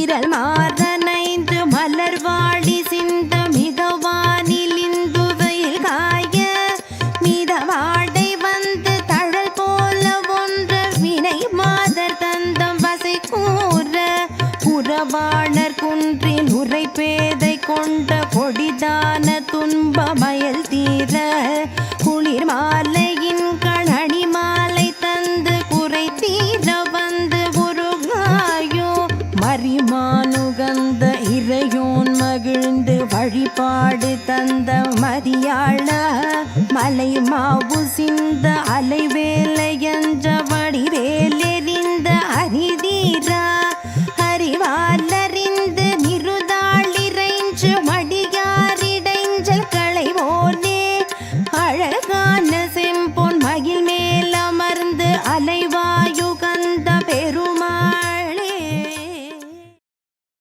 விரல் மாறனைந்து மலர்வாடி சிந்த மிதவானில் இந்துவையில் காய மிதவாடை வந்து தழல் போல ஒன்ற வினை மாதர் தந்தம் வசை கூற புறவாணர் குன்றில் உரை பேதை கொண்ட கொடிதான துன்பமயல் தீர குளிர் மாலையின் கணனி மாலை தந்து குறை தீர வந்து உருகாயோ மரிமானுகந்த இறையோன் மகிழ்ந்து வழிபாடு தந்த மதியாள மலை மாவு சிந்த அலைவேலையஞ்ச வடிவேலெறிந்த அரிதீரா அறிவாலறிந்து நிருதாளிரைஞ்சு மடியாரிடைஞ்சல் களைவோனே அழகான செம்பொன் மயில் மேல் அமர்ந்து அலைவ